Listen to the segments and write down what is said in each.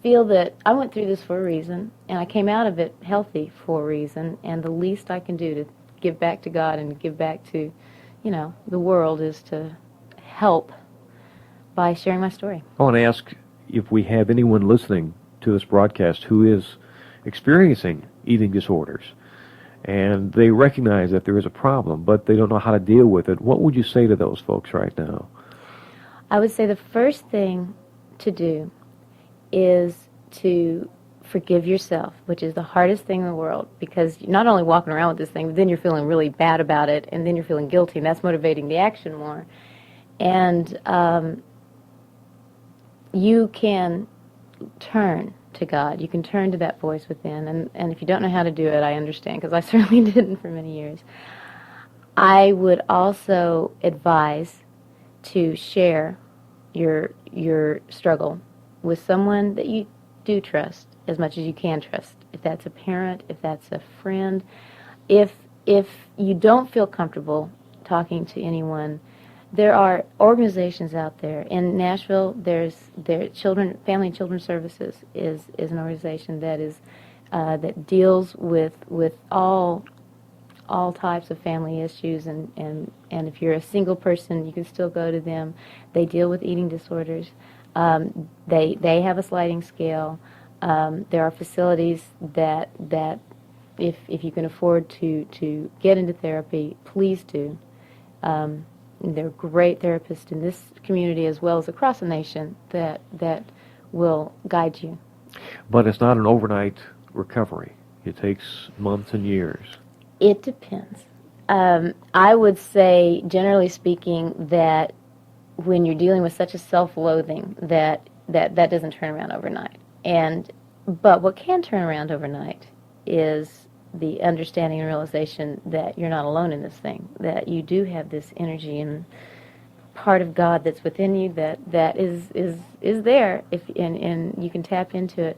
feel that I went through this for a reason, and I came out of it healthy for a reason, and the least I can do to give back to God and give back to, the world is to help by sharing my story. I want to ask if we have anyone listening to this broadcast who is experiencing eating disorders, and they recognize that there is a problem, but they don't know how to deal with it. What would you say to those folks right now? I would say the first thing to do is to forgive yourself, which is the hardest thing in the world, because you're not only walking around with this thing, but then you're feeling really bad about it, and then you're feeling guilty, and that's motivating the action more. And you can turn to God. You can turn to that voice within. And if you don't know how to do it, I understand, because I certainly didn't for many years. I would also advise to share your struggle with someone that you do trust as much as you can trust. If that's a parent, if that's a friend. If you don't feel comfortable talking to anyone, there are organizations out there. In Nashville, there's Family and Children's Services is an organization that deals with all types of family issues, and if you're a single person, you can still go to them. They deal with eating disorders. They have a sliding scale. There are facilities that if you can afford to get into therapy, please do. There are great therapists in this community as well as across the nation that will guide you. But it's not an overnight recovery. It takes months and years. It depends. I would say, generally speaking, that when you're dealing with such a self-loathing, that doesn't turn around overnight. But what can turn around overnight is the understanding and realization that you're not alone in this thing, that you do have this energy and part of God that's within you that is there, and you can tap into it.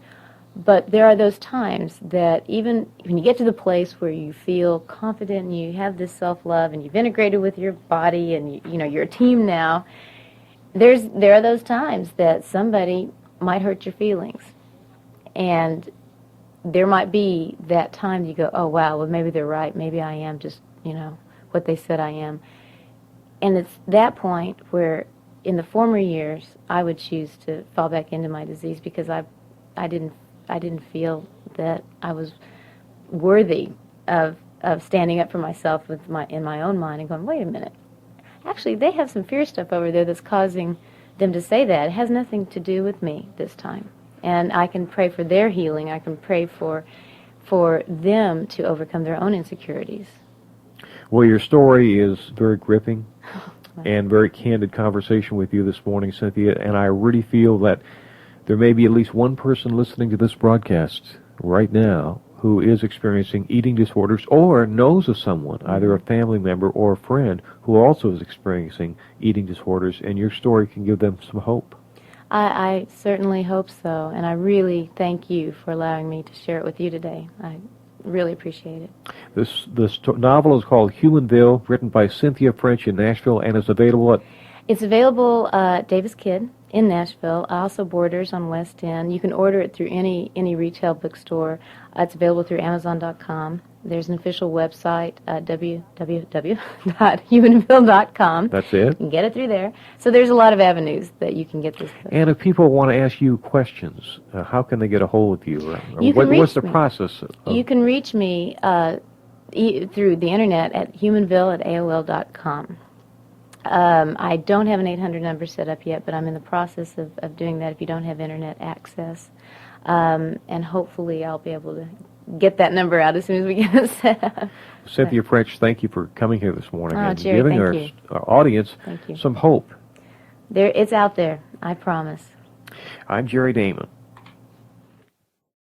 But there are those times that even when you get to the place where you feel confident and you have this self-love and you've integrated with your body and you're a team now, there are those times that somebody might hurt your feelings. And there might be that time you go, oh, wow, well, maybe they're right. Maybe I am just, what they said I am. And it's that point where in the former years I would choose to fall back into my disease because I didn't feel that I was worthy of standing up for myself in my own mind and going, wait a minute. Actually, they have some fear stuff over there that's causing them to say that. It has nothing to do with me this time. And I can pray for their healing. I can pray for them to overcome their own insecurities. Well, your story is very gripping and very candid conversation with you this morning, Cynthia, and I really feel that there may be at least one person listening to this broadcast right now who is experiencing eating disorders or knows of someone, either a family member or a friend, who also is experiencing eating disorders, and your story can give them some hope. I certainly hope so, and I really thank you for allowing me to share it with you today. I really appreciate it. This novel is called Humanville, written by Cynthia French in Nashville, and is available at... It's available at Davis Kid in Nashville, also Borders on West End. You can order it through any retail bookstore. It's available through Amazon.com. There's an official website, www.humanville.com. That's it? You can get it through there. So there's a lot of avenues that you can get this through. And if people want to ask you questions, how can they get a hold of you? What's the process? You can reach me through the internet at humanville@aol.com. I don't have an 800 number set up yet, but I'm in the process of doing that if you don't have internet access. And hopefully I'll be able to get that number out as soon as we get it set up. Cynthia French, thank you for coming here this morning and Jerry, giving our audience some hope. It's out there, I promise. I'm Jerry Damon.